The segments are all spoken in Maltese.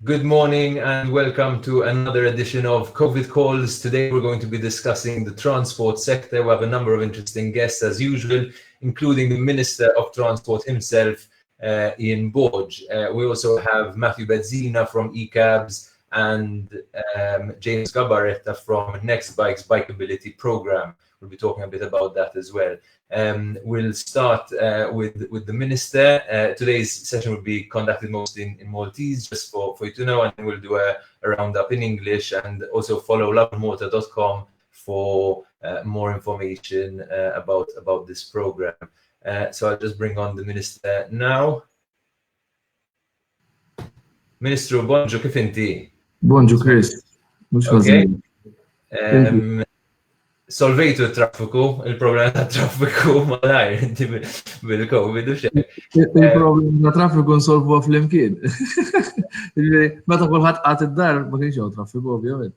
Good morning and welcome to another edition of COVID Calls. Today we're going to be discussing the transport sector. We have a number of interesting guests as usual, including the Minister of Transport himself, Ian Borg. We also have Matthew Bezzina from eCabs and James Gabaretta from Nextbike's Bikeability program. We'll be talking a bit about that as well. We'll start with the Minister. Today's session will be conducted mostly in Maltese, just for you to know, and we'll do a roundup in English, and also follow lovinmalta.com for more information about this program. So I'll just bring on the Minister now. Ministru, bonġu, kif inti? Bonġu, Chris. Okay. Solvejtu traffiku, il-problema ta' traffiku malajr, inti bil-Covid u xejn. Il-problema ta' traffiku nsolvu fl-imkien. Meta kulħadd qatt id-dar ma kienx hawn traffiku, ovvjament.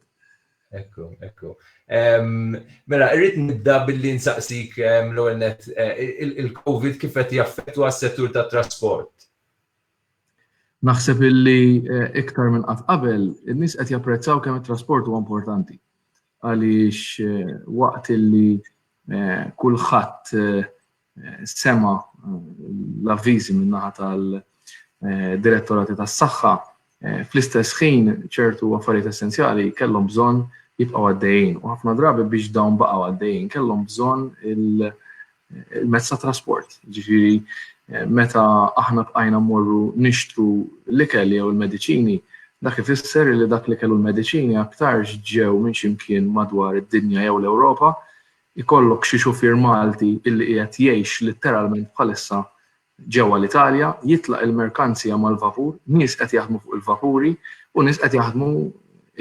Ekku. Mela, irrid nibda billi nsaqsik l-ewwel nett il-Covid kif qed jaffettwa s-settur tat-trasport. Naħseb illi iktar minn qatt qabel, in-nies qed japprezzaw kemm it-trasport huwa importanti. Għaliex waqt illi kulħadd sema l-avviżi min-naħa tal-direttorati tas-saħħa, fl-istess ħin ċertu affarijiet essenzjali kellhom bżonn jibqgħu għaddejjin. U ħafna drabi biex dawn baqgħu għaddejjin kellhom bżonn il-mezz ta' trasport. Ġifieri meta aħna bqajna mmorru nixtru l-ikel jew il-mediċini, dak ifisser li dak li kellu l-mediċini aktar ġew minn x'imkien madwar id-dinja jew l-Ewropa, ikollok xi xufier Malti illi qiegħed jgħix litteralment bħalissa ġewwa l-Italja, jitlaq il-merkanzija mal-vapur, nies qed jaħdmu fuq il-vapuri u nies qed jaħdmu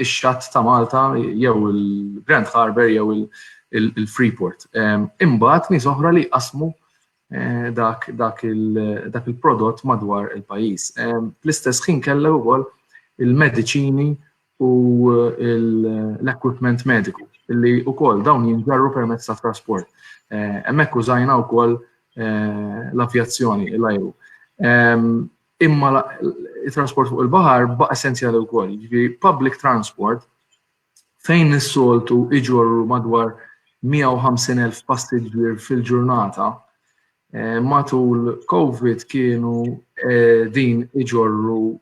x-xatt ta' Malta jew il-Grand Harbour jew il-Freeport. Imbagħad nies oħra li jqasmu dak il-prodott madwar il-pajjiż. Fl-istess ħin kellha wkoll il-mediċini u l-equipment mediku, illi wkoll dawn jinġarru permezz ta' trasport. Hemmhekk użajna wkoll l-avjazzjoni, l-ajru. Imma it-trasport fuq il-baħar baqa' essenzjali wkoll. Jiġifieri public transport fejn is-soltu iġorru madwar 150,000 passiġġier fil-ġurnata, matul COVID kienu din iġorru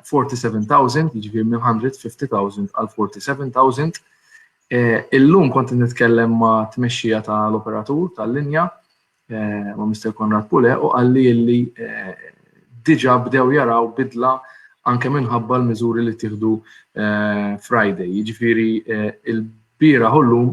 47,000, jiġifieri minn 150,000 għal 47,000. Illum kont nitkellem ma' tmexxija tal-operatur tal-linja ma' Mr. Konrad Pule u qalli li diġà bdew jaraw bidla anke minħabba l-miżuri li tieħdu Friday. Jiġifieri il-bira llum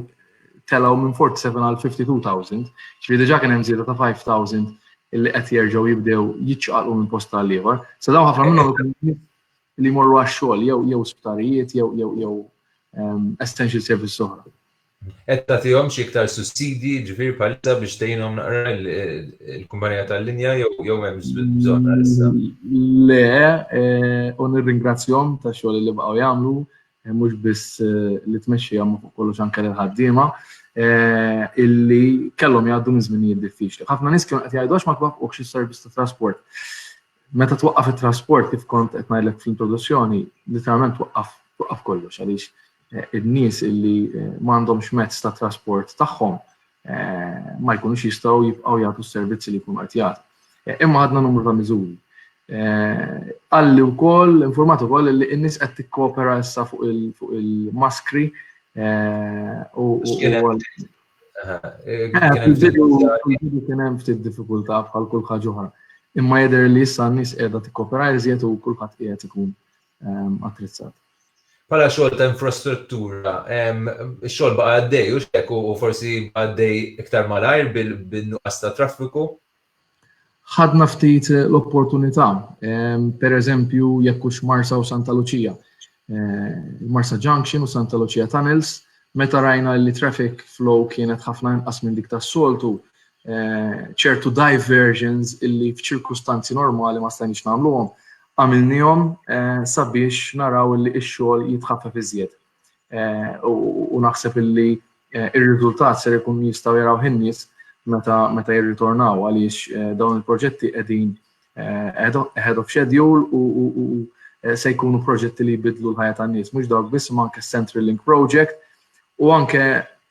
telgħu minn 47 għal 52,000, ġifieri diġà kien hemm żieda ta' 5,000 illi qed jerġgħu jibdew jiċċaqalqu minn post tal ieħor. Sa dawn ħafna minnhom li jmorru għax-xogħol jew sptarijiet jew essential service oħra. Qed tagħtihom xi iktar sussidji ġifieri bħalissa biex tgħinhom naqra l-kumpanija tal-linja jew hemm bżonn għalissa? Le, u nirringrazzjahom tax-xogħol li baqgħu jagħmlu, mhux biss li tmexxija ma fuq kollox anke l-ħaddiema illi kellhom jgħaddu minn żminijiet diffiċli. Ħafna nies kienu qed jgħidu għax ma twaqqfux is-servizz ta' trasport. Meta twaqqaf it-trasport kif kont qed ngħidlek fl-introduzzjoni, literalment twaqqaf kollox għaliex in-nies illi m'għandhomx mezz ta' trasport tagħhom ma jkunux jistgħu jibqgħu jagħtu s-servizzi li jkunu qed jagħtu. Imma ħadna numru ta' miżuri. Għalli wkoll informat ukoll li n-nies qed tikkoopera issa fuq il-maskri u kien hemm ftit diffikultà bħal kull ħaġa oħra. Imma jidher li issa n-nies qiegħda tikkoopera iżjed u kulħadd qiegħed ikun attrezzat. Bħala xogħol ta' infrastruttura, ix-xogħol baqa' għaddej u x'hekk u forsi għaddej iktar malajr bin-nuqqas ta' traffiku? Ħadna ftit l-opportunità, pereżempju jekk hux Marsa u Santa Lucia. Marsa Junction u Santa Lucia Tunnels, meta rajna li traffic flow kienet ħafna inqas minn dik tas-soltu, ċertu diversions illi f'ċirkustanzi normali ma stajniex nagħmluhom, għamilnihom sabiex naraw li x-xogħol jitħaffef iżjed. U naħseb illi ir-riżultat ser ikun jistgħu jaraw in-nies meta jirritornaw għaliex dawn il-proġetti qegħdin ahead of schedule u se jkunu proġetti li jbidlu l-ħajja tan-nies, mhux dawk biss ma anke Central Link Project u anke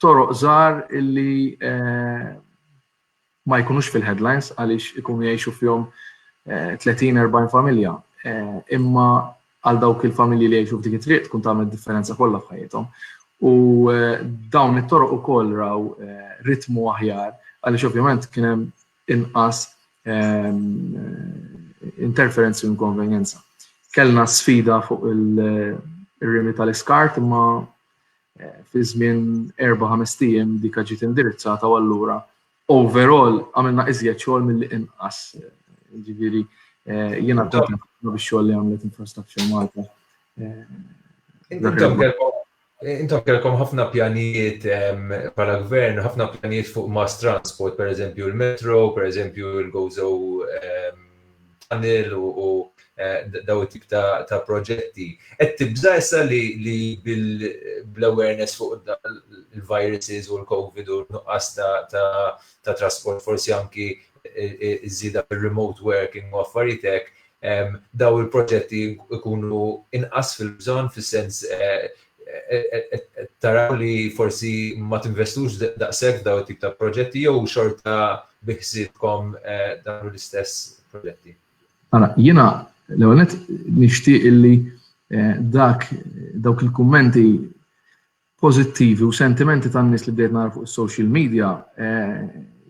toroq żgħar illi ma jkunux fil-headlines għaliex ikunu jgħixu fihom 30-40 familja. Imma għal dawk il-familji li jgħixu f'dik it-triq tkun tagħmel differenza kollha f'ħajjithom. U dawn it-toroq ukoll raw ritmu aħjar għaliex ovvjament kien hemm inqas interference u inkonvenjenza. Kellna sfida fuq il-rimi tal-iskart imma fi żmien 4-5 ijiem dik ġiet indirizzata u allura overall għamilna iżjed xogħol milli inqas. Ġifieri jiena kontent bix-xogħol li għamlet Infrastructure Malta. Intom kellkom ħafna pjanijiet bħala gvern, ħafna pjanijiet fuq mass transport, pereżempju l-metro, pereżempju l-Gozo tunnel u daw it-tip ta' proġetti. Qed tibża issa li bil-awareness fuq il-viruses u l-COVID u l-nuqqas ta' trasport forsi anki iżida fil-remote working u affarijiet hekk, daw il-proġetti ikunu inqas fil-bżonn fis-sens taraw li forsi ma tinvestux daqshekk daw it-tip ta' proġetti jew xorta biħsibkom dawn l-istess proġetti. Jiena l-ewwel nett nixtieq illi dawk il-kummenti pożittivi u sentimenti tan-nies li bdejt nara fuq is-social media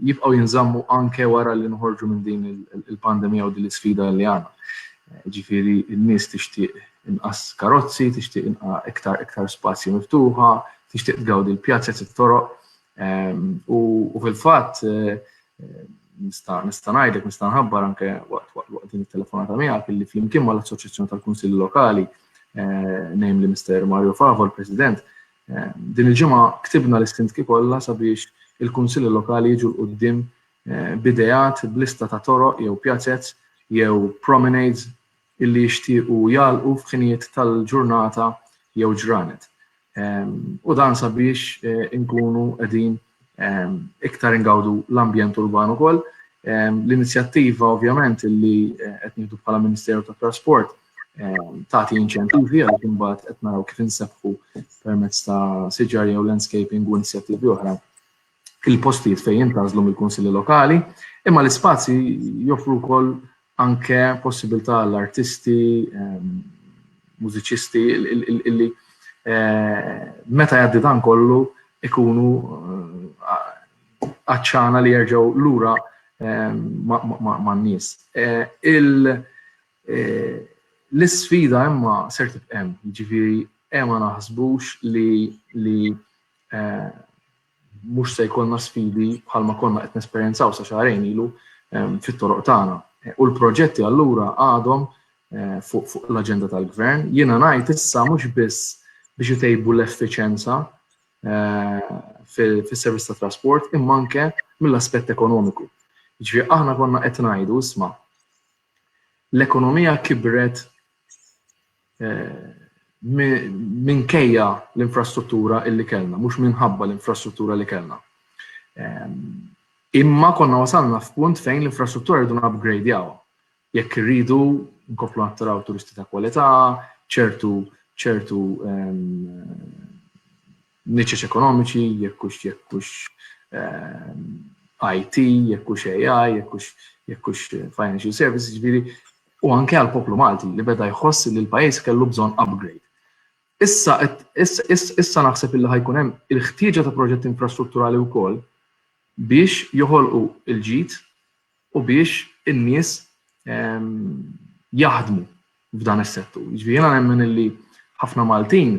jibqgħu jinżammu anke wara li nħorġu minn din il-pandemija u din l-isfida li għandna. Ġifieri n-nies tixtieq inqas karozzi, tixtieq iktar spazju miftuħa, tixtieq tgawdi l-pjazza it-toroq u fil-fatt nista' ngħidlek nista' nħabbar anke waqt din it-telefonata miegħek illi flimkien mal-Assoċjazzjoni tal-Kunsilli Lokali, namely Mr. Mario Favo, l-President, din il-ġimgħa ktibna l-istintki kollha sabiex il-Kunsilli Lokali jiġu l-qudiem b'idejat b'lista ta' toroq jew pjazzett jew promenades illi jixtiequ jagħlqu f'ħinijiet tal-ġurnata jew ġranet. U dan sabiex inkunu qegħdin iktar ingawdu l-ambjent urban ukoll. L-inizjattiva ovvjament illi qed nieħdu bħala Ministeru tat-Trasport tagħti inċentivi għaliex imbagħad qed naraw kif inseħħu permezz ta' siġar jew landscaping u inizjattivi oħra il-postijiet fejn jintgħażlu mill-kunsilli lokali, imma l-ispazji joffru wkoll anke possibilità l-artisti, mużiċisti illi meta jgħaddi dan kollu ikunu għaċċana li jerġgħu lura man-nies. L-isfida imma ser tibqa' hemm, jiġifieri ma naħsbux li mhux se jkollna sfidi bħalma konna qed nesperjenzaw sa xahrejn ilu fit-toroq tagħna. U l-proġetti allura għadhom fuq l-aġenda tal-gvern. Jiena ngħid issa mhux biss biex itejbu l-effiċenza fis-servizz ta' trasport imma anke mill-aspett ekonomiku. Jiġifieri aħna konna qed ngħidu isma' l-ekonomija kibret minkejja l-infrastruttura illi kellna, mhux minħabba l-infrastruttura li kellna. Imma konna wasalna f'punt fejn l-infrastruttura rridu upgradejaw. Jekk irridu nkomplu nattaraw turisti ta' kwalità, ċertu niċċeċ ekonomiċi, jekkux IT, jekkux AI, jekkux financial services, ġifieri, u anke għal poplu Malti li beda jħoss li l-pajjiż kellu bżonn upgrade. Issa naħseb illi ħajkun hemm il-ħtieġa ta' proġetti infrastrutturali wkoll biex joħolqu l-ġid u biex in-nies jaħdmu f'dan is-settur. Jiġifieri jiena nemmen illi ħafna Maltin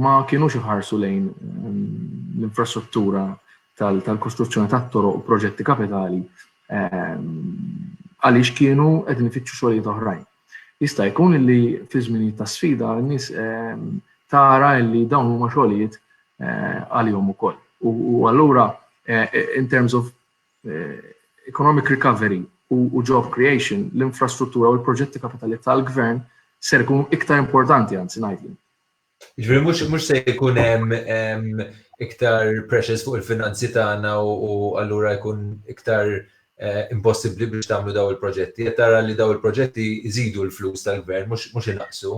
ma kienux iħarsu lejn l-infrastruttura tal-kostruzzjoni tat-toroq u proġetti kapitali għaliex kienu qegħdin ifittxu xogħlijiet oħrajn. Jista' jkun illi fi żminijiet ta' sfida n-nies tara illi dawn huma xogħlijiet għalihom ukoll. U allura in terms of economic recovery u job creation, l-infrastruttura u l-proġetti kapitali tal-gvern ser ikunu iktar importanti anzi ngħidlek. Ġifieri mhux se jkun hemm iktar pressures fuq il-finanzi tagħna u allura jkun iktar impossibbli biex tagħmlu daw il-proġetti. Qed tara li daw il-proġetti jżidu l-flus tal-gvern mhux inaqsu.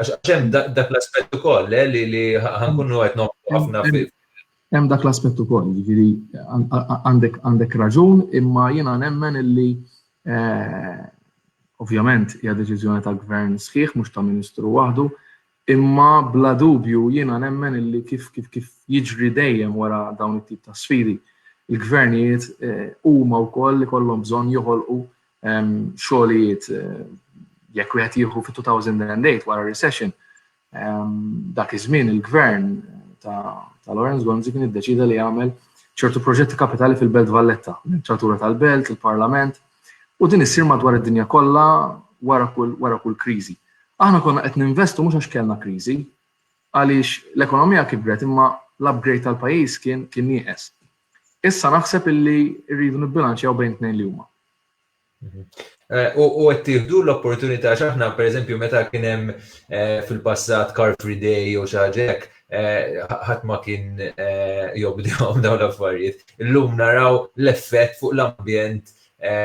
Għax hemm dak l-aspett ukoll li ħankunu qed nagħmlu ħafna Hemm dak l-aspett ukoll, jiġifieri għandek raġun, imma jiena nemmen illi ovvjament hija deċiżjoni tal-gvern sħiħ mhux ta' ministru waħdu, imma bla dubju jiena nemmen illi kif jiġri dejjem wara dawn it-tip ta' sfidi. Il-gvernijiet huma wkoll ikollhom bżonn joħolqu xogħlijiet jekk wieħed jieħu fi-2008 wara recession. Dak iż-żmien il-gvern ta' Lawrence Gonzi kien iddeċida li jagħmel ċertu proġetti kapitali fil-Belt Valletta, l-Intratura tal-Belt, il-Parlament, u din issir madwar id-dinja kollha wara kull kriżi. Aħna konna qed ninvestu mhux għax kellna kriżi, għaliex l-ekonomija kibret imma l-upgrade tal-pajjiż kien nieqes. Issa naħseb illi rridu nibbilanċjaw bejn tnejn li huma. U qed tieħdu l-opportunità x'aħna pereżempju meta kien hemm fil-passat Car Free Day u xi ħaġa hekk ħadd ma kien jobdihom dawn l-affarijiet. Illum naraw l-effett fuq l-ambjent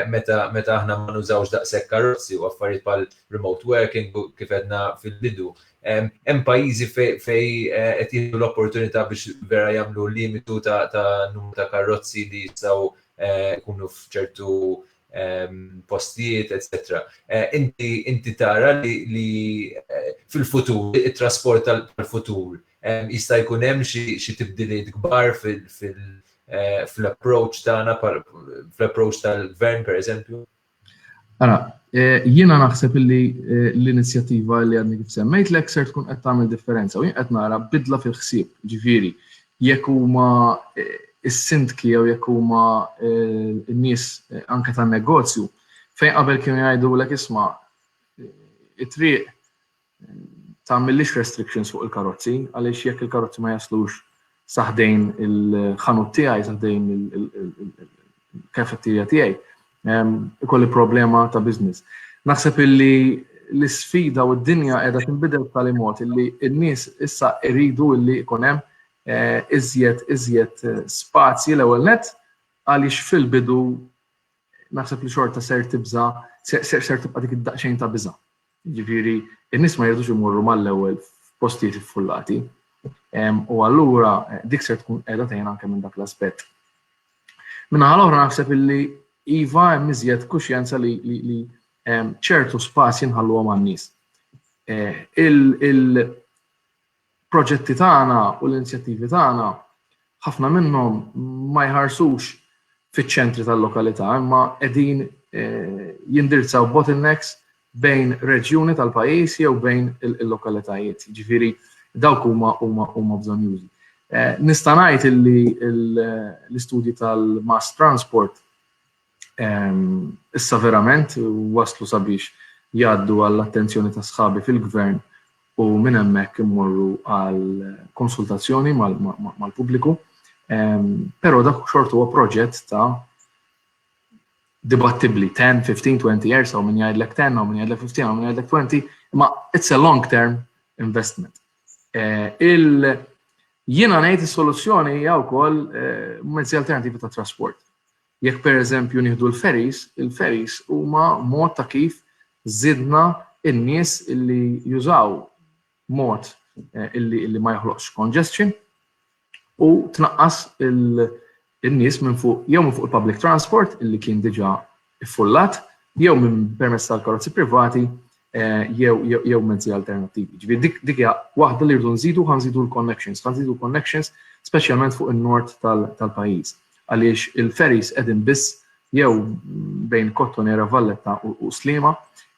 meta aħna ma nużawx daqshekk karozzi u affarijiet bħal remote working kif qedna fil-bidu. Hemm pajjiżi fej qed jieħdu l-opportunità biex vera jagħmlu limitu ta' numru ta' karozzi li jistgħu jkunu f'ċertu postijiet, etc. Inti tara li fil-futur, it-trasport tal-futur jista' jkun hemm xi tibdiliet kbar fl-approach tagħna, fl-approach tal-gvern pereżempju? Ara, jiena naħseb li l-inizjattiva li għadni kif semmejtlek ser tkun qed tagħmel differenza u jien qed nara bidla fil-ħsieb, ġifieri jekk huma is-sindki jew jekk huma n-nies anke tan-negozju fejn qabel kienu jgħidulek isma' it-triq tagħmellix restrictions fuq il-karozzi għaliex jekk il-karozzi ma jaslux saħdejn il-ħanut tiegħi, saħdejn il-kafetterija tiegħi, ikolli problema ta' business. Naħseb illi l-isfida u d-dinja qiegħda tinbidel b'tali mod illi n-nies issa jridu illi jkun hemm iżjed spazji l-ewwel nett għaliex fil-bidu naħseb li xorta ser tibqa' dik id-daqsxejn ta' biża'. Jiġifieri n-nies ma jridux imorru mal-ewwel f'postijiet iffullati. U allura dik ser tkun qiegħda tgħin anke minn dak l-aspett. Minnaħa l-oħra naħseb illi iva hemm iżjed kuxjenza li ċertu spazji nħalluhom għan-nies. Il-proġetti tagħna u l-inizjattivi tagħna ħafna minnhom ma jħarsux fiċ-ċentri tal-lokalità, imma qegħdin jindirizzaw bottlenecks bejn reġjuni tal-pajjiż jew bejn il-lokalitajiet. Ġifieri dawk huma bżonn jużi. Nista' ngħid illi l-istudji tal-mass transport issa verament waslu sabiex jgħaddu għall-attenzjoni ta' sħabi fil-gvern u minn hemmhekk immorru għal konsultazzjoni mal-pubbliku. Però dak xorta huwa proġett ta' dibattibli 10, 15, 20 years, u min jgħidlek 10, u min jgħidlek 15, u min jgħidlek 20, imma it's a long-term investment. Jiena ngħid is-soluzzjoni hija wkoll mezzi alternattivi ta' trasport. Jekk pereżempju nieħdu il-ferries huma mod ta' kif żidna n-nies illi jużaw mod illi ma joħloqx congestion u tnaqqas in-nies minn fuq il-public transport illi kien diġà iffullat jew minn permezz tal-karozzi privati jew mezzi alternattivi. Ġifieri dik hija waħda li rridu nżidu l-connections, speċjalment fuq in-nord tal-pajjiż. Għaliex il-ferries qegħdin biss jew bejn Kottonera, Valletta u Sliema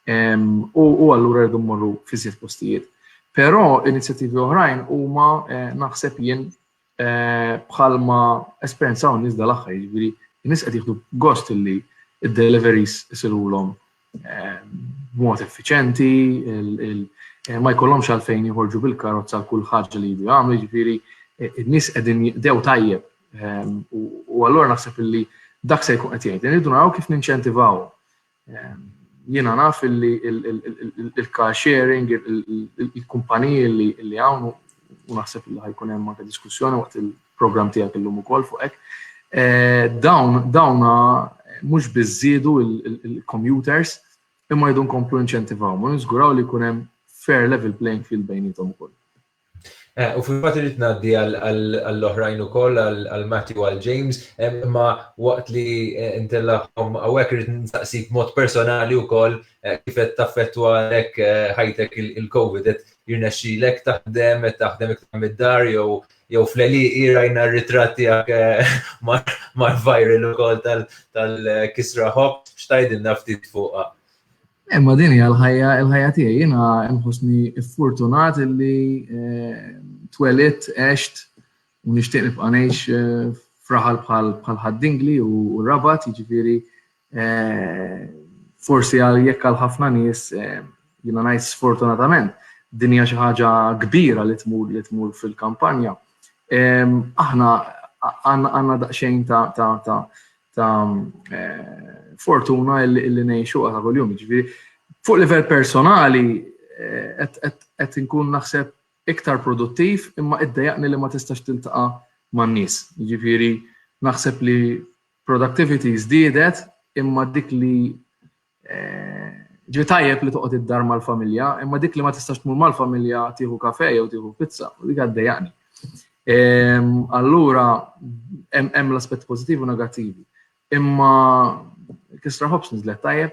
u allura rridu mmorru f'iżjed postijiet. Però inizjattivi oħrajn huma naħseb jien bħalma esperjenzaw nies dal-aħħar, jiġifieri n-nies qed jieħdu gost illi id-deliveries isirulhom b'mod effiċjenti, ma jkollhomx għalfejn joħorġu bil-karozza għal kull ħaġa li jridu jagħmlu, jiġifieri n-nies qegħdin jibdew tajjeb. U allura naħseb illi dak se jkun qed jgħid. Irridu naraw kif ninċentivaw. Jiena naf illi il-car sharing, il-kumpaniji li hawn u naħseb illi ħajkun hemm anke diskussjoni waqt il-programm tiegħek illum ukoll fuq hekk. Dawna mhux biżżiedu il-commuters imma jdu nkomplu inċentivawhom u niżguraw li jkun hemm fair level playing field bejnietom ukoll. U fil-fatt irid ngħaddi għall-oħrajn ukoll għal Matthew għal James, imma waqt li intellahom hawnhekk irid nistaqsik mod personali wkoll kif qed taffettwa għalek ħajtek il-COVID qed jirnexxielek taħdem iktar mid-dar jew fl-eliqi rajna r-ritratt tiegħek mar-viral ukoll tal-kisra ħobb, x'tgħidilna ftit fuqha? Imma din hija l-ħajja tiegħi, jiena nħossni ffortunat illi twelidt għext u nixtieq nibqa' ngħix f'raħal bħal ħaddingli u Rabat, jiġifieri forsi jekk għal ħafna nies jiena ngħid sfortunatament din hija xi ħaġa kbira li tmur fil-kampanja. Aħna għandna daqsxejn ta' fortuna illi ngħixu ta' kuljum. Jiġifieri fuq livell personali qed inkun naħseb iktar produttiv imma iddejjaqni li ma tistax tiltaqa' man-nies. Jiġifieri naħseb li productivity żdiedet imma dik li tajjeb li toqgħod id-dar mal-familja, imma dik li ma tistax tmur mal-familja tieħu kafè jew tieħu pizza u dik għaddejjaqni. Allura hemm l-aspett pożittivi u negattivi. Imma kisra ħobs nizlet tajjeb,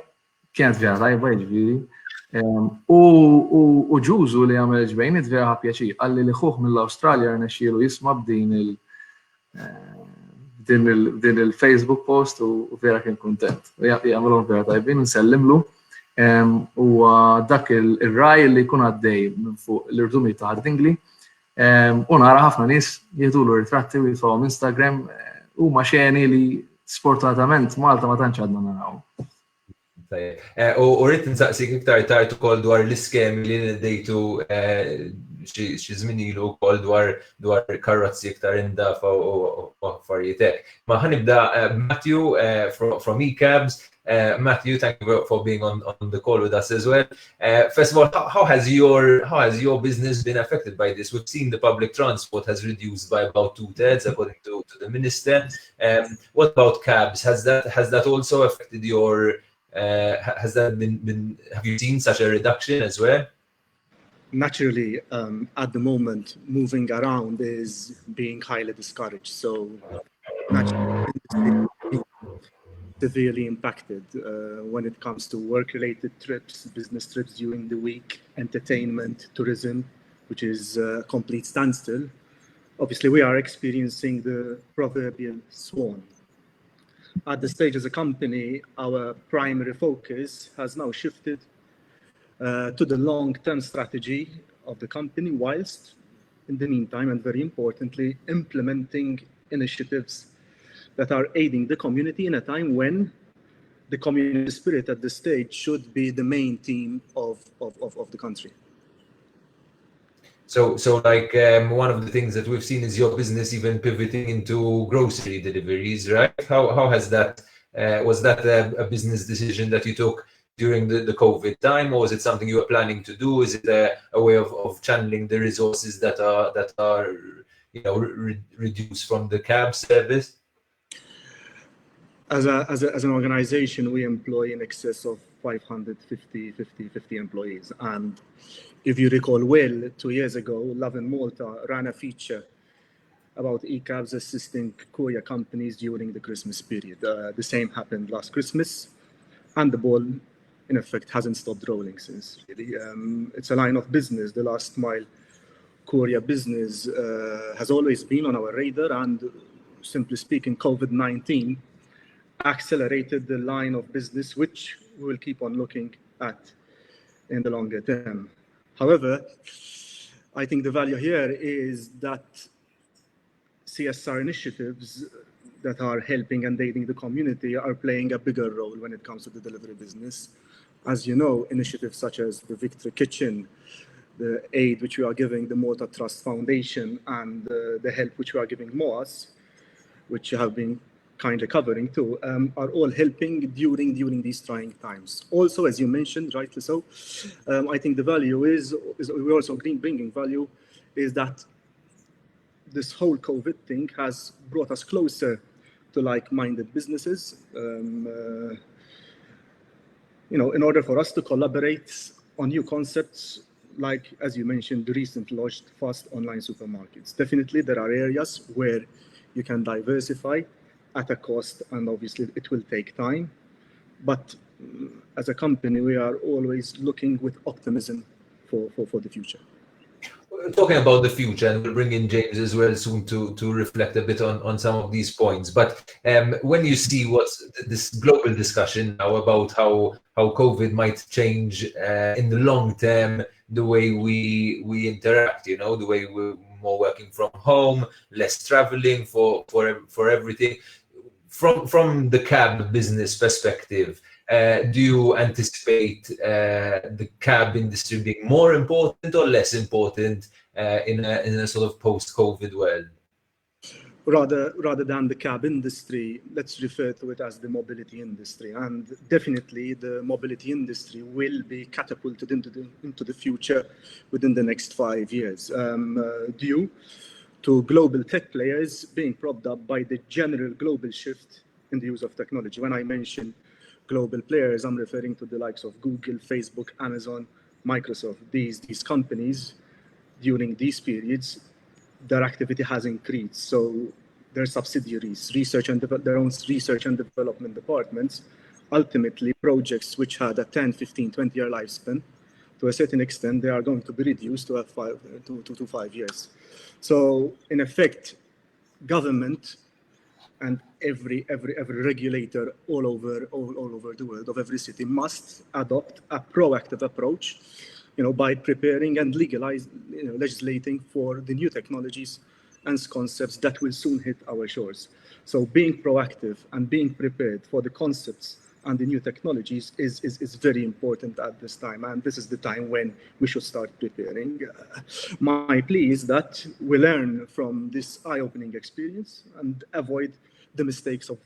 kienet vera tajba jiġifieri. U ġużu li għamel ġbejniet vera ħapjaċi. Għalli li ħuħ mill-Awstralja rnexxielu jisma' b'din il-Facebook post u vera kien kuntent. Jagħmluhom vera tajbin, nsellimlu. U dak il-raj li jkun għaddej minn fuq l-irdumi ta' ħaddingli. U nara ħafna nies jieħdulu ritratti u jitfgħu Instagram huma xeni li sfortunatament Malta ma tantx għadna naraw. U rrid nsaqsik iktar tard ukoll dwar l-iskemi li ndejtu xi żmien ilu wkoll dwar karozzi iktar indafa u affarijiet hekk. Ma ħanibda Matthew from eCabs. Matthew, thank you for being on the call with us as well. First of all, how has your business been affected by this? We've seen the public transport has reduced by about 2/3 according to the minister. What about cabs? Has that also affected your? Has that been? Have you seen such a reduction as well? Naturally, at the moment, moving around is being highly discouraged. So, naturally, severely impacted when it comes to work-related trips, business trips during the week, entertainment, tourism, which is a complete standstill. Obviously, we are experiencing the proverbial swan. At this stage as a company, our primary focus has now shifted to the long-term strategy of the company, whilst in the meantime, and very importantly, implementing initiatives that are aiding the community in a time when the community spirit at this stage should be the main theme of the country. So like one of the things that we've seen is your business even pivoting into grocery deliveries, right? How has that, was that a business decision that you took during the COVID time, or was it something you were planning to do? Is it a way of channeling the resources that are reduced from the cab service? As an organization, we employ in excess of 550 employees. And if you recall well, 2 years ago, Lovin Malta ran a feature about eCabs assisting courier companies during the Christmas period. The same happened last Christmas, and the ball, in effect, hasn't stopped rolling since. Really. It's a line of business. The last mile courier business has always been on our radar, and simply speaking, COVID-19 accelerated the line of business, which we will keep on looking at in the longer term. However, I think the value here is that CSR initiatives that are helping and aiding the community are playing a bigger role when it comes to the delivery business. As you know, initiatives such as the Victory Kitchen, the aid which we are giving the Malta Trust Foundation, and the help which we are giving MOAS, which have been kindly covering too, are all helping during these trying times. Also, as you mentioned, rightly so, I think the value is we're also bringing value is that this whole COVID thing has brought us closer to like-minded businesses, in order for us to collaborate on new concepts, like, as you mentioned, the recently launched fast online supermarkets. Definitely, there are areas where you can diversify at a cost, and obviously it will take time. But as a company, we are always looking with optimism for the future. Talking about the future, and we'll bring in James as well soon to reflect a bit on some of these points. But when you see what's this global discussion now about how COVID might change in the long term, the way we interact, the way we're more working from home, less traveling for everything. From the cab business perspective, do you anticipate the cab industry being more important or less important in a sort of post-COVID world? Rather than the cab industry, let's refer to it as the mobility industry. And definitely the mobility industry will be catapulted into the future within the next 5 years, due to global tech players being propped up by the general global shift in the use of technology. When I mention global players, I'm referring to the likes of Google, Facebook, Amazon, Microsoft. These companies, during these periods, their activity has increased. So their subsidiaries, their own research and development departments, ultimately projects which had a 10, 15, 20-year lifespan, to a certain extent, they are going to be reduced to 5 years. So in effect, government and every regulator all over the world, of every city, must adopt a proactive approach, by preparing and legislating for the new technologies and concepts that will soon hit our shores. So being proactive and being prepared for the concepts and the new technologies is very important at this time. And this is the time when we should start preparing. My plea is that we learn from this eye-opening experience and avoid the mistakes of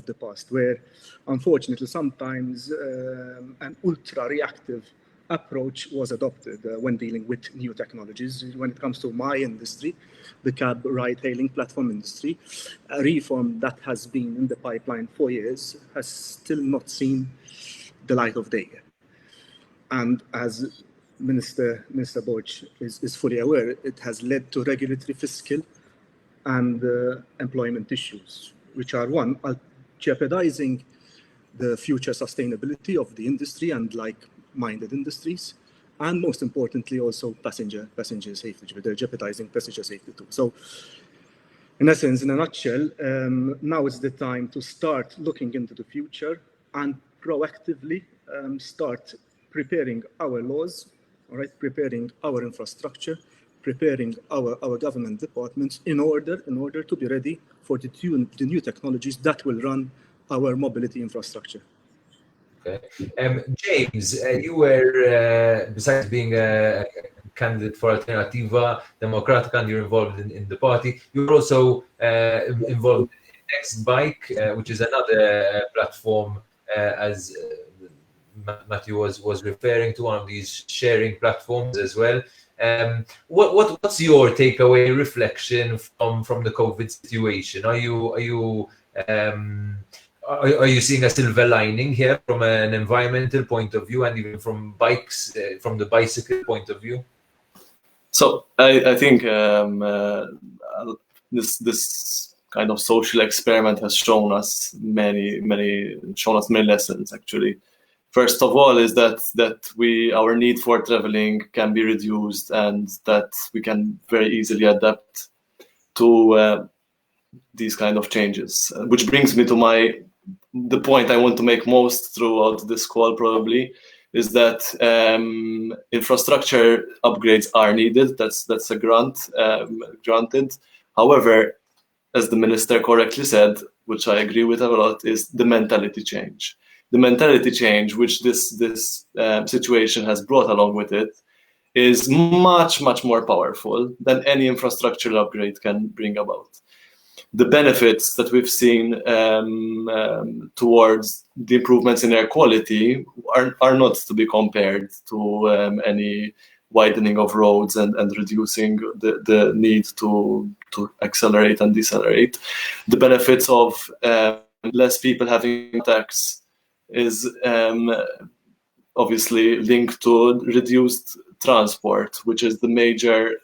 the past, where unfortunately sometimes an ultra-reactive approach was adopted when dealing with new technologies. When it comes to my industry, the cab ride-hailing platform industry, a reform that has been in the pipeline for years has still not seen the light of day. And as Minister Borg is fully aware, it has led to regulatory, fiscal, and employment issues, which are jeopardizing the future sustainability of the industry and like-minded industries, and most importantly also passenger safety. They're jeopardizing passenger safety too. So in essence, in a nutshell, now is the time to start looking into the future and proactively start preparing our laws, all right, preparing our infrastructure, preparing our government departments in order to be ready for the new technologies that will run our mobility infrastructure. Okay. James, you were, besides being a candidate for Alternativa Democratica and you're involved in the party, you were also involved in Nextbike, which is another platform, as Matthew was referring to, one of these sharing platforms as well. What's your takeaway reflection from the COVID situation? Are you seeing a silver lining here from an environmental point of view and even from the bicycle point of view? So I think this kind of social experiment has shown us many lessons actually. First of all is that our need for traveling can be reduced and that we can very easily adapt to these kind of changes, which brings me to the point I want to make most throughout this call probably is that infrastructure upgrades are needed. That's a granted. However, as the minister correctly said, which I agree with a lot, is the mentality change. The mentality change which this situation has brought along with it is much more powerful than any infrastructural upgrade can bring about. The benefits that we've seen towards the improvements in air quality are not to be compared to any widening of roads and reducing the need to accelerate and decelerate. The benefits of less people having attacks is obviously linked to reduced transport, which is the major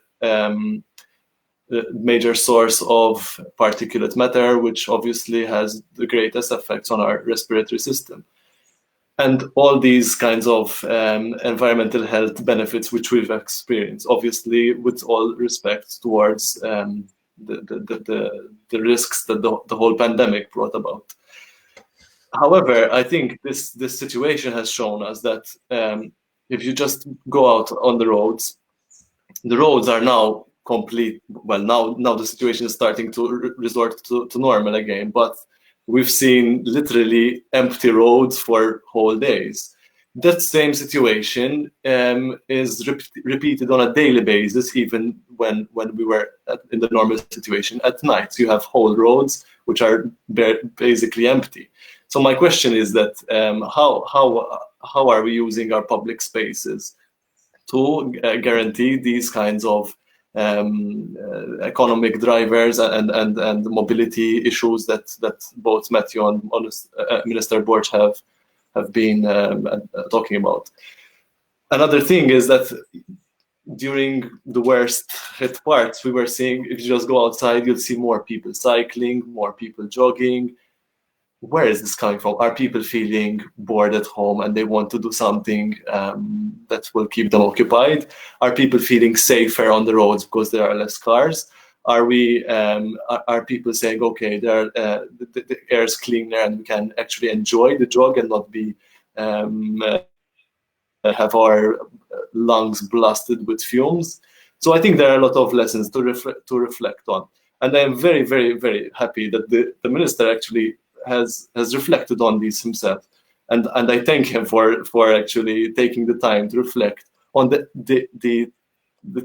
source of particulate matter, which obviously has the greatest effects on our respiratory system. And all these kinds of environmental health benefits which we've experienced, obviously with all respect towards the risks that the whole pandemic brought about. However, I think this situation has shown us that if you just go out on the roads are now complete. Well, now the situation is starting to resort to normal again, but we've seen literally empty roads for whole days. That same situation is repeated on a daily basis, even when we were in the normal situation. At night, you have whole roads which are basically empty. So my question is that how are we using our public spaces to guarantee these kinds of economic drivers and mobility issues that both Matthew and Minister Borg have been talking about. Another thing is that during the worst hit parts, we were seeing, if you just go outside, you'll see more people cycling, more people jogging. Where is this coming from? Are people feeling bored at home and they want to do something that will keep them occupied? Are people feeling safer on the roads because there are less cars? Are people saying, okay, the air is cleaner and we can actually enjoy the jog and not be have our lungs blasted with fumes? So I think there are a lot of lessons to reflect on, and I'm very, very, very happy that the minister actually has reflected on these himself, and I thank him for actually taking the time to reflect on the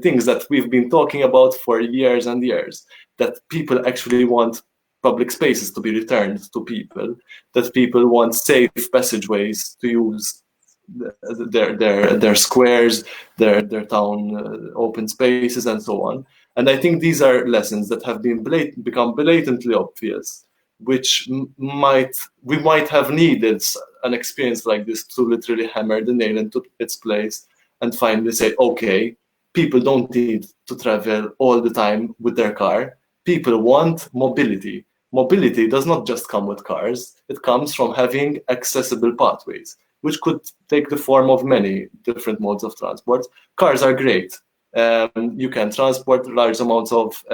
things that we've been talking about for years and years, that people actually want public spaces to be returned to people, that people want safe passageways to use their squares, their town open spaces, and so on. And I think these are lessons that have become blatantly obvious, which we might have needed an experience like this to literally hammer the nail into its place and finally say, okay, people don't need to travel all the time with their car. People want mobility. Mobility does not just come with cars. It comes from having accessible pathways, which could take the form of many different modes of transport. Cars are great. You can transport large amounts of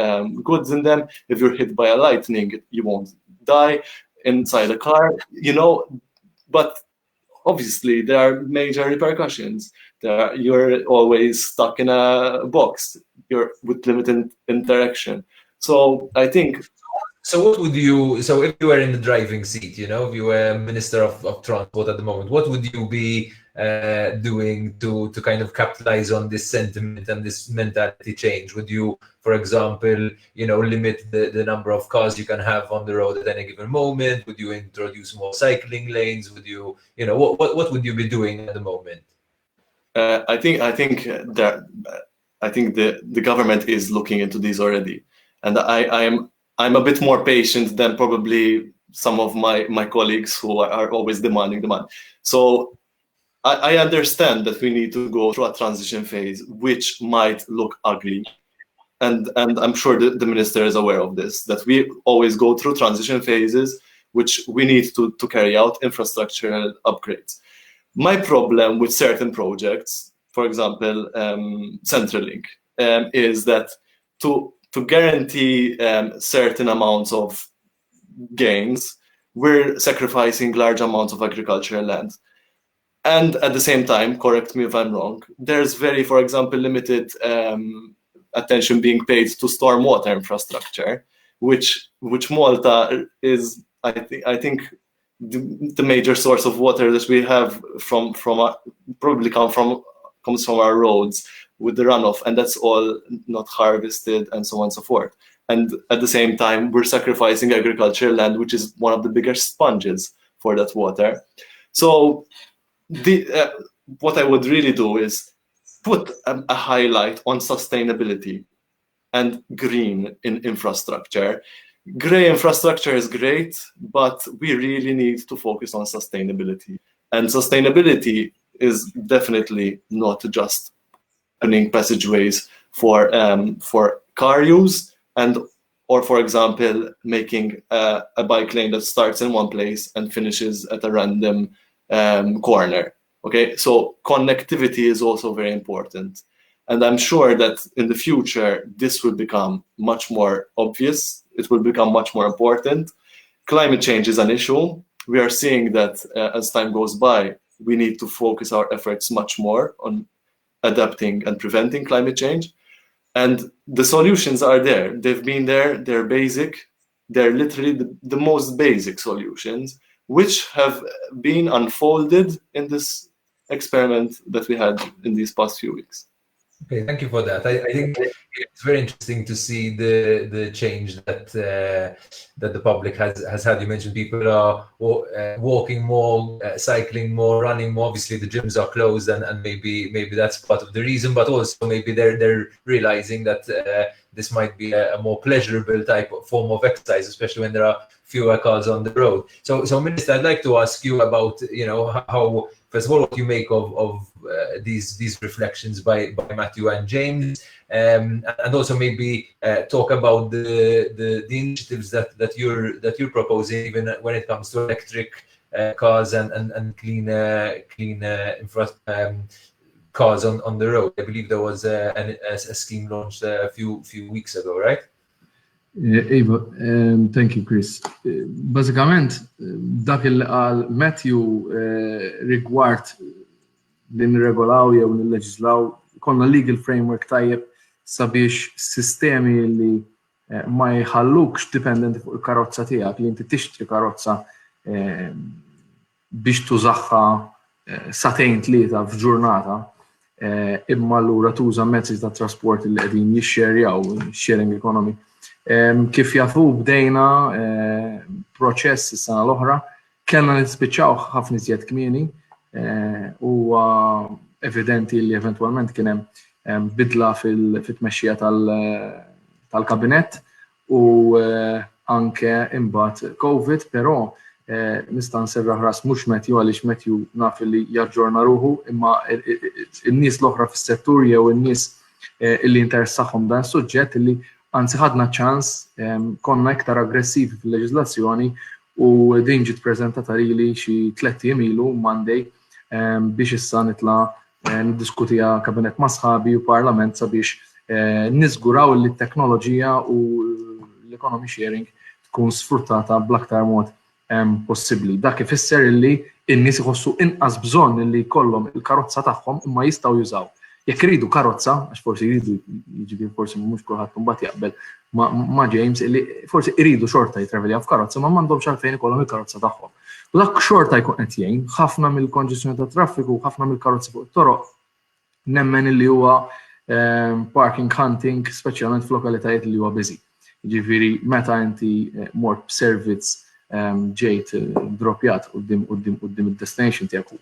goods in them. If you're hit by a lightning, you won't die inside a car, but obviously there are major repercussions. You're always stuck in a box. You're with limited interaction. So I think. So what would you? So if you were in the driving seat, if you were Minister of Transport at the moment, what would you be doing to kind of capitalize on this sentiment and this mentality change? Would you, for example, limit the number of cars you can have on the road at any given moment? Would you introduce more cycling lanes? Would you, what would you be doing at the moment? I think the government is looking into this already, and I'm a bit more patient than probably some of my colleagues who are always demanding demand. So I understand that we need to go through a transition phase, which might look ugly. And I'm sure the minister is aware of this, that we always go through transition phases, which we need to carry out infrastructural upgrades. My problem with certain projects, for example, Centrelink, is that to guarantee certain amounts of gains, we're sacrificing large amounts of agricultural land. And at the same time, correct me if I'm wrong, there's for example, limited attention being paid to stormwater infrastructure, which Malta is, I think the major source of water that we have probably comes from our roads with the runoff, and that's all not harvested and so on and so forth. And at the same time, we're sacrificing agricultural land, which is one of the biggest sponges for that water. So what I would really do is put a highlight on sustainability and green in infrastructure. Grey infrastructure is great, but we really need to focus on sustainability. And sustainability is definitely not just opening passageways for car use or for example, making a bike lane that starts in one place and finishes at a random corner. Okay, so connectivity is also very important. And I'm sure that in the future, this will become much more obvious. It will become much more important. Climate change is an issue. We are seeing that as time goes by, we need to focus our efforts much more on adapting and preventing climate change. And the solutions are there. They've been there. They're basic. They're literally the most basic solutions, which have been unfolded in this experiment that we had in these past few weeks. Okay, thank you for that. I think it's very interesting to see the change that the public has had. You mentioned people are walking more, cycling more, running more. Obviously, the gyms are closed, and maybe that's part of the reason. But also maybe they're realizing that this might be a more pleasurable type of form of exercise, especially when there are fewer cars on the road. So Minister, I'd like to ask you about how. First of all, what you make of these reflections by Matthew and James, and also maybe talk about the initiatives that you're proposing, even when it comes to electric cars and clean cars on the road. I believe there was a scheme launched a few weeks ago, right? Eva, thank you, Chris. Bażikament, dak il qal Matthew rigward li nirregolaw jew nilleġislaw konna legal framework tajjeb sabiex sistemi li ma jħallukx dipendenti fuq il-karozza tiegħek li inti tixtri karozza biex tużaħħa satejn tlieta f'ġurnata imma allura tuża mezzi ta' trasport li qegħdin jixxerjaw sharing economy. Kif jafu bdejna proċess is-sena l-oħra, kellna nispiċċaw ħafna iżjed kmieni huwa evidenti li eventwalment kien hemm bidla fit-tmexxija tal-kabinett u anke imbagħad COVID, però nista' nserraħ ras mhux Matthew għaliex Matthew naf li jaġġorna ruħu, imma n-nies l-oħra fis-settur jew in-nies illi interessahom dan is-suġġett illi anzi ħadna ċans konna iktar aggressivi fil-leġislazzjoni u din ġiet preżentata lili xi 3 ijiem ilu Monday biex issa nitla' niddiskutiha kabinett ma' sħabi u parlament sabiex niżguraw li t-teknoloġija u l-economy sharing tkun sfruttata bl-aktar mod possibbli. Dak ifisser li n-nies iħossu inqas bżonn li jkollhom il-karozza tagħhom imma jistgħu jużaw. Jekk iridu karozza, għax forsi jridu jiġifieri forsi mhux kulħadd imbagħad jaqbel ma' James illi forsi jridu xorta jitraveljaw f'karozza ma m'għandhomx għalfejn ikollhom il-karozza tagħhom. U dak xorta jkun qed jgħin ħafna mill-konġestjoni tat-traffiku, ħafna mill-karozzi fuq it-toroq nemmen illi huwa parking hunting speċjalment f'lokalitajiet li huwa busy. Jiġifieri meta inti mort b'service ġejt droppjat qudiem id-destination tiegħek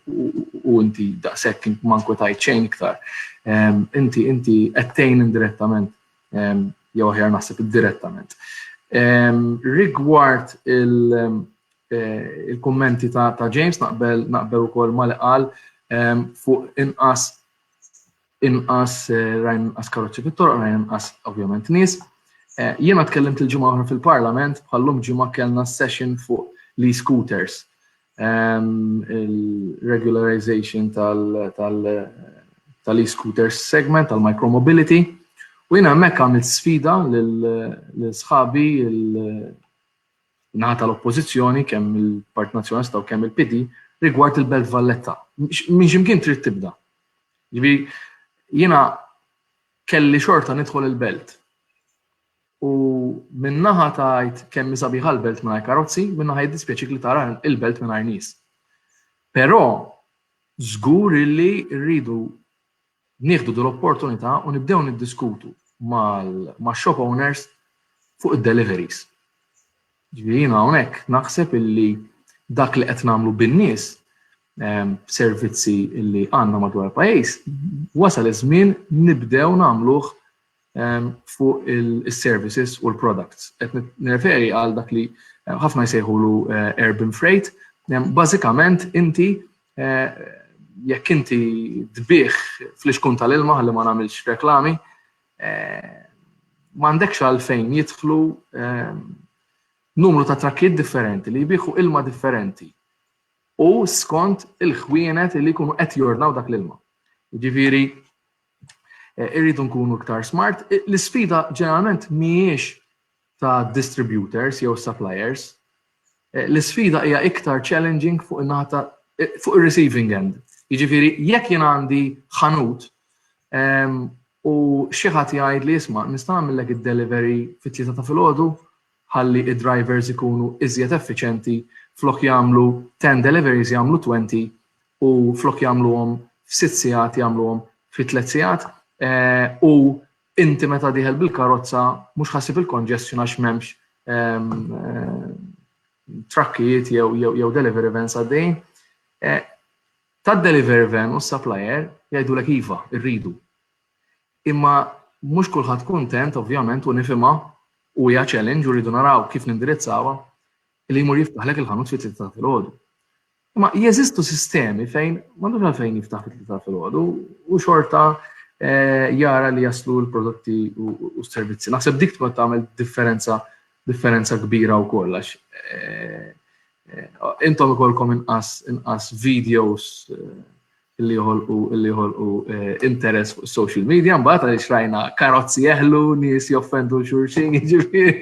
u inti daqshekk ma nkwetajt xejn iktar. Inti qed tgħin indirettament jew aħjar naħseb indirettament. Rigward il-kummenti ta' James naqbel ukoll ma li qal fuq inqas rajn inqas karozzi fit-toroq, rajn inqas ovvjament nies. Jiena tkellimt il-ġimgħa oħra fil-Parlament bħallum ġimgħa kellna session fuq l-e-scooters, il-regularization tal-e-scooters segment, tal-micromobility. U jiena hemmhekk għamilt sfida lil sħabi naħa tal-oppożizzjoni kemm il-Partit Nazzjonalista u kemm il-PD rigward il-Belt Valletta. Minn x'imkien trid tibda. Jiġifieri jiena kelli xorta nidħol il-belt. U minnaħa tajt kemm sabiħa l-belt mingħajr karozzi, minnaħa jiddispjaċik li tara il-belt mingħajr nies. Però żgur illi rridu nieħdu l-opportunità u nibdew niddiskutu ma' shop owners fuq id-deliveries. Ġifieri jiena hawnhekk naħseb illi dak li qed nagħmlu bin-nies servizzi li għandna madwar il-pajjiż, wasal iż-żmien nibdew nagħmluh fuq il-services u l-products. Qed nirreferi għal dak li ħafna jsejħulu urban freight. Bażikament inti jekk inti tbieħ fl-ixkun tal-ilma ħalli ma nagħmilx reklami, m'għandekx għalfejn jidħlu numru ta' trakkiet differenti li jbieħu ilma differenti u skont il-ħwienet li jkunu qed jornaw dak l-ilma. Jiġifieri irridu nkunu iktar smart. L-isfida ġeneralment mhijiex ta' distributors jew suppliers. L-isfida hija iktar challenging fuq ir-receiving end. Jiġifieri jekk jien għandi ħanut u xi ħadd jgħid li isma' nista' nagħmellek id-delivery fit-tlieta ta' filgħodu ħalli id-drivers ikunu iżjed effiċenti flok jagħmlu 10 deliveries jagħmlu 20 u flok jagħmluhom f'6 sigħat jagħmluhom fi 3 sigħat u inti meta diħel bil-karozza mhux ħassib il-congestion għax m'hemmx trakkijiet jew delivery vans għaddejn. Tad-delivery van u s-supplier jgħidulek iva, irridu. Imma mhux kulħadd kuntent ovvjament u nifhimha u hija challenge u rridu naraw kif nindirizzawha li jmur jiftaħlek il-ħanut fit-tlieta ta' filgħodu. Imma jeżistu sistemi fejn m'għandux għalfejn jiftaħ fit-tlieta ta' filgħodu u xorta jara li jaslu l-prodotti u s-servizzi. Naħseb dik tkun tagħmel differenza kbira wkoll għax intom ikolkom inqas videos illi joħolqu interess fuq social media, mbagħad għaliex rajna karozzi jeħlu, nies joffendu xulxin, jiġifieri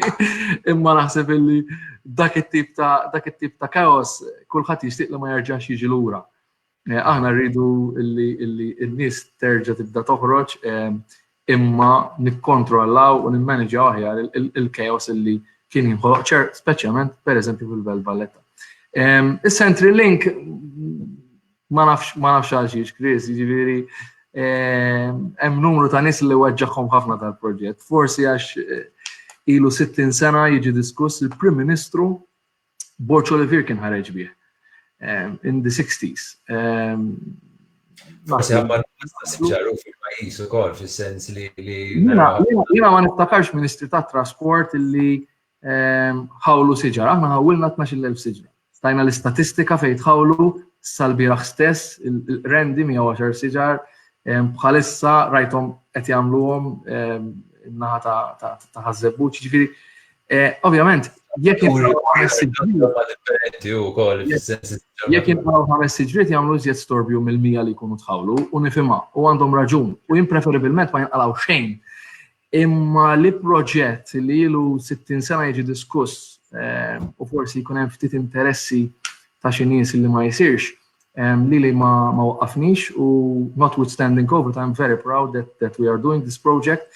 imma naħseb illi dak it-tip ta' kaos kulħadd jixtieq li ma jerġax jiġi lura. Aħna rridu illi n-nies terġa' tibda toħroġ imma nikkontrollaw u nimmaneġġjaw aħjar il-chaos illi kien jinħoloq speċjalment pereżempju fil-Belt Valletta. Is-Central Link ma nafx għalxiex, Chris, jiġifieri hemm numru ta' nies li weġġaħhom ħafna tal-proġett. Forsi għax ilu 60 sena jiġi diskuss il-Prim Ministru Borg Olivier kien ħareġ bih in the 60s. Forsi ħabba ġarru fil-pajjiż ukoll fis-sens li jiena ma niftakarx Ministri tat-Trasport illi ħawlu siġar. Aħna ħawilna 12,000 siġra. Stajna l-istatistika fejn tħawlu sal-bieraħ stess, il-rendi 110 siġar, bħalissa rajtom qed jagħmluhom naħa ta' ħażebbuċ, ġifieri. Ovvjament, jekk jinqgħu 5 siġriet jagħmlu iżjed storbju mill-100 li jkunu tħawlu u nifhimha u għandhom raġun u jien preferibilment ma jinqalgħu xejn. Imma li proġett li ilu 60 sena jiġi diskuss u forsi jkun hemm ftit interessi ta' xi nies li ma jsirx li ma waqqafniex u notwithstanding COVID, I'm very proud that we are doing this project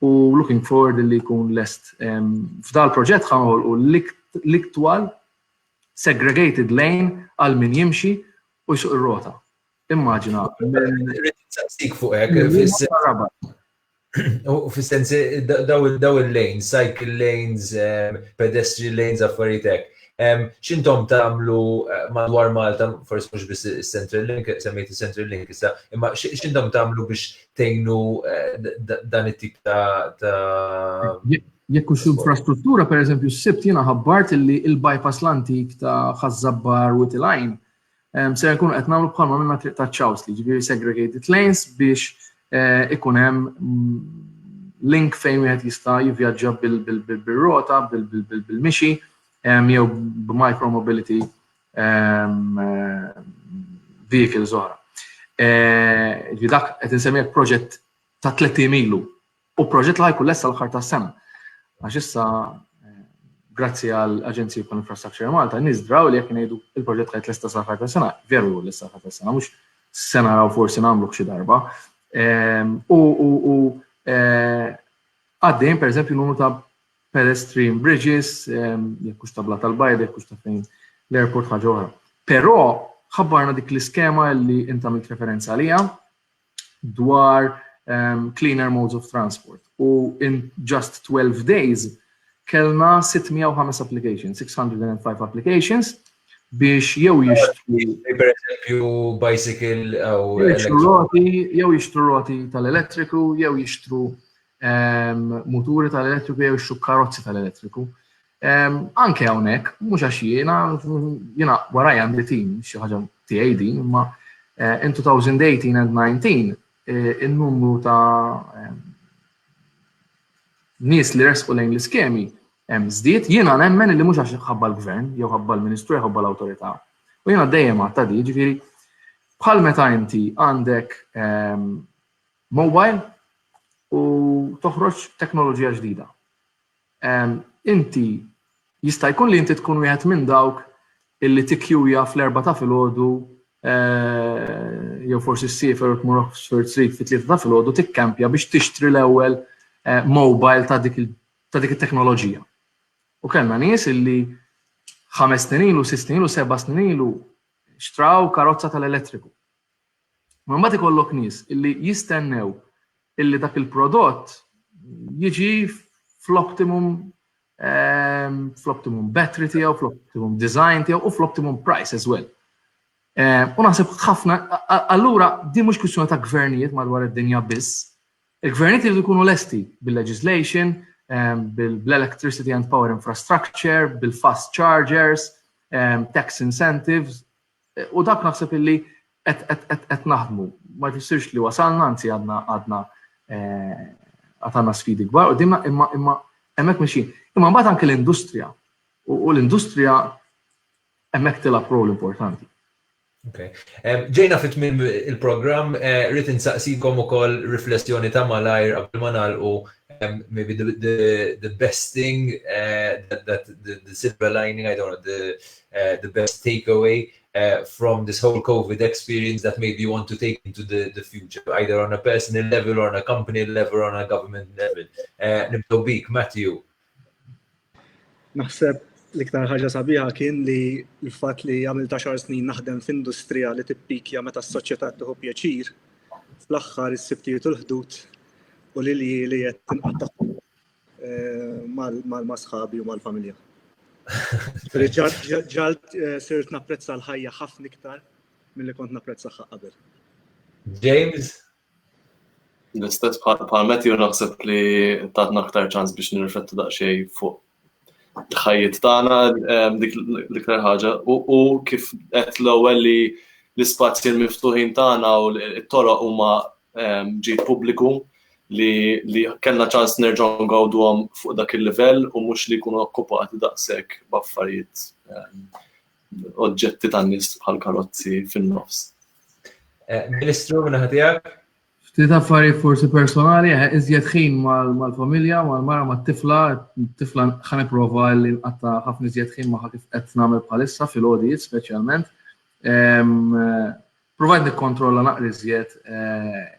u looking forward li jkun lest. F'dal proġett ħanħolqu l-iktwal segregated lane għal min jimxi u jsuq ir-rota. Immaġina. Fuq hekk u fis-sensi daw il-lanes, cycle lanes, pedestrian lanes, affarijiet hekk. X'intom tagħmlu madwar Malta, forsi mhux biss is-Central Link, semmejt is-Central Link issa, imma x'intom tagħmlu biex tgħinu dan it-tip ta' jekk hux infrastruttura, pereżempju s-sibt jiena ħabbart illi il-bypass l-antik ta' Ħażabbar u Tilajn se jkunu qed nagħmlu bħalma minna triq ta' Chowsley, ġifieri segregated lanes biex ikun hemm link fejn wieħed jista' jivvjaġġa bil-rota, bil-mixi, jew b'micromobility vehicles oħra. Dak qed insemmih proġett ta' 30 ilu u proġett li ħajkun lesta l-aħħar tas-sena. Għax issa grazzi għall Aġenzija tal-Infrastructure Malta nies draw li jekk ngħidu il-proġett ħajt lesta sal-aħħar tas-sena, veru lesta sal-aħħar tas-sena, mhux sena raw forsi nagħmlu xi darba. Għaddejn pereżempju numru ta' pedestrian bridges, jekk hux ta' Bla tal-Bajd, jekk hux ta' fejn l-airport ħaġa oħra. Però ħabbarna dik l-iskema li inti għamilt referenza għaliha dwar cleaner modes of transport. U in just 12 days kellna 605 applications, 605 applications biex jew jixtru Per eżempju, bicycle jew jixtru roti tal-elettriku, jew jixtru muturi tal-elettriku, jew jixtru karozzi tal-elettriku. Anke hawnhekk, mhux għax jiena warajja għandi tim xi ħaġa tiegħi din, imma in 2018 and 19 in-numru ta' nies li resqu lejn l-iskemi żdied, jiena nemmen li mhux għax ħabba l-gvern, jew ħabba l-Ministru, jew ħabba l-awtorità. U jiena dejjem għatta di, ġifieri bħal meta inti għandek mobile u toħroġ teknoloġija ġdida. Inti jista' jkun li inti tkun wieħed minn dawk illi tikkjuja fl-4 ta' filgħodu jew forsi ssifer u tmur Oxford Street fit-3 ta' filgħodu tikkampja biex tixtri l-ewwel mobile ta' dik it-teknoloġija. U kellna nies illi 5 snin ilu, 6 snin ilu, 7 snin ilu xtraw karozza tal-elettriku. Ma mbagħad ikollok nies illi jistennew illi dak il-prodott jiġi fl-optimum battery tiegħu, fl-optimum design tiegħu u fl-optimum price as well. U naħseb ħafna, allura di mhux kwistjoni ta' gvernijiet madwar id-dinja biss. Il-gvernijiet iridu jkunu lesti bil-legislation, bil-electricity and power infrastructure, bil-fast chargers, tax incentives, u dak naħseb illi qed naħdmu. Ma jfissirx li wasalna, anzi għadna sfidi kbar, u dimna imma hemmhekk mixin. Imma mbagħad anke l-industrija, u l-industrija hemmhekk tilab rol importanti. Okay. Ġejna fit-tmiem il-programm, rrid insaqsikom ukoll riflessjoni ta' malajr qabel ma nagħlqu maybe the best thing that the silver lining, I don't know, the best takeaway from this whole COVID experience that maybe you want to take into the future, either on a personal level or on a company level or on a government level. Nibdew bik, Matthew. Naħseb l-iktar ħaġa sabiħa kien li l-fatt li għamil 10 snin naħdem f'industrija li tippikja meta s-soċjetà tieħu pjaċir, fl-aħħar issibtijiet u l-ħdud u li qed tinqatta' mal-sħabi u mal-familja. Ġalt sirt napprezza l-ħajja ħafna iktar milli kont napprezzaha qabel. James? L-istess bħal Matthew naħseb li tatna aktar ċans biex nirriflettu daqsxejn fuq l-ħajjiet tagħna dik l-iktar ħaġa u kif qed l-ewwel li l-ispazji l-miftuħin tagħna u t-toroq huma ġid pubbliku li kellna ċans nerġgħu ngawduhom fuq dak il-livell u mhux li jkunu okkupati daqshekk b'affarijiet oġġetti tan-nies bħal karozzi fin-nofs. Ministru minn ħatijak? Ftit affarijiet forsi personali, iżjed ħin mal-familja, mal-mara, mat-tifla, t-tifla ħa nipprova li nqatta' ħafna iżjed ħin magħha kif qed nagħmel bħalissa fil-għodijiet speċjalment. Provajt nikkontrolla naqra iżjed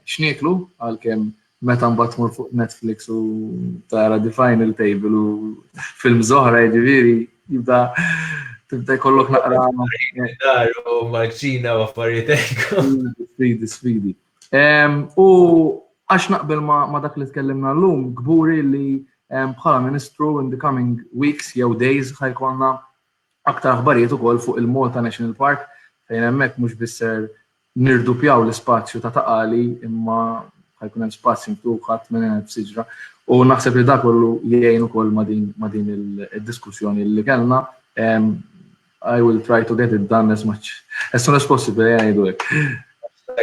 x'nieklu għalkemm meta mbagħad tmur fuq Netflix u tara The Final Table u film żoħra jiġifieri tibda jkollok naqra Daru Marċina u affarijiet hekk. Sfidi. U għax naqbel ma dak li tkellimna llum, gburi li bħala Ministru in the coming weeks jew days ħajkonna aktar aħbarijiet ukoll fuq il-Malta National Park fejn hemmhekk mhux bisser nirdupjaw l-ispazju ta' taqali imma ħajkun hemm spazju mtuħ ħadd minn siġra u naħseb li dak kollu jgħin ukoll ma din il-diskussjoni li kellna. I will try to get it done as soon as possible, jgħidu hekk.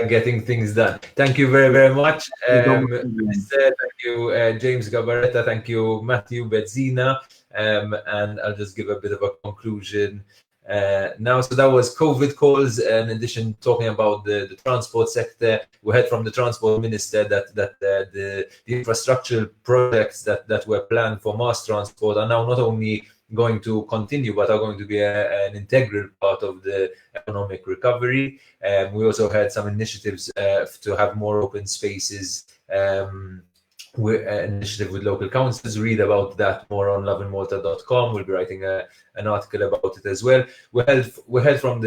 Getting things done. Thank you very, very much. Thank you, James Gabaretta. Thank you, Matthew Bezzina. And I'll just give a bit of a conclusion now. So that was COVID calls. In addition, talking about the transport sector, we heard from the Transport Minister that the infrastructural projects that were planned for mass transport are now not only going to continue, but are going to be an integral part of the economic recovery. We also had some initiatives to have more open spaces, initiative with local councils. Read about that more on lovinmalta.com. We'll be writing an article about it as well. We heard from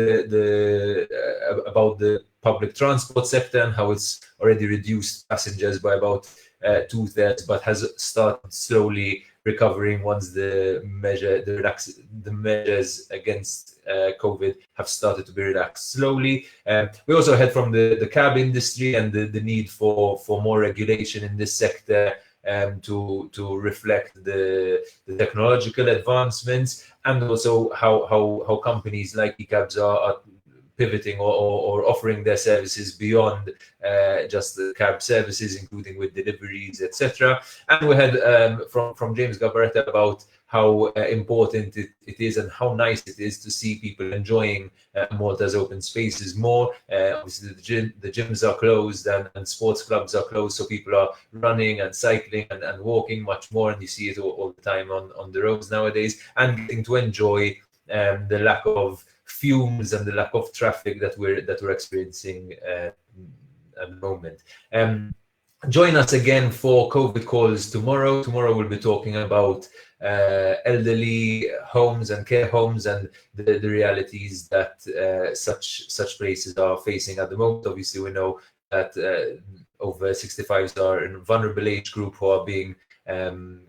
about the public transport sector and how it's already reduced passengers by about 2/3, but has started slowly recovering once the measures against COVID have started to be relaxed slowly. We also heard from the cab industry and the need for more regulation in this sector to reflect the technological advancements, and also how companies like eCabs are pivoting or offering their services beyond just the cab services, including with deliveries, etc. And we had from James Gabaretta about how important it is and how nice it is to see people enjoying Malta's open spaces more. Obviously, the gyms are closed and sports clubs are closed, so people are running and cycling and walking much more, and you see it all the time on the roads nowadays, and getting to enjoy the lack of fumes and the lack of traffic that we're experiencing at the moment. Join us again for COVID calls tomorrow. Tomorrow we'll be talking about elderly homes and care homes and the realities that such places are facing at the moment. Obviously, we know that over 65s are in a vulnerable age group who are being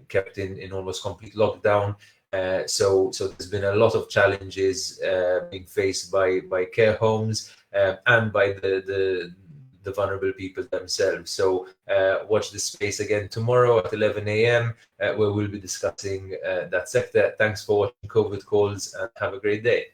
kept in almost complete lockdown. So there's been a lot of challenges being faced by care homes and by the vulnerable people themselves. So watch this space again tomorrow at 11 a.m. Where we'll be discussing that sector. Thanks for watching COVID Calls and have a great day.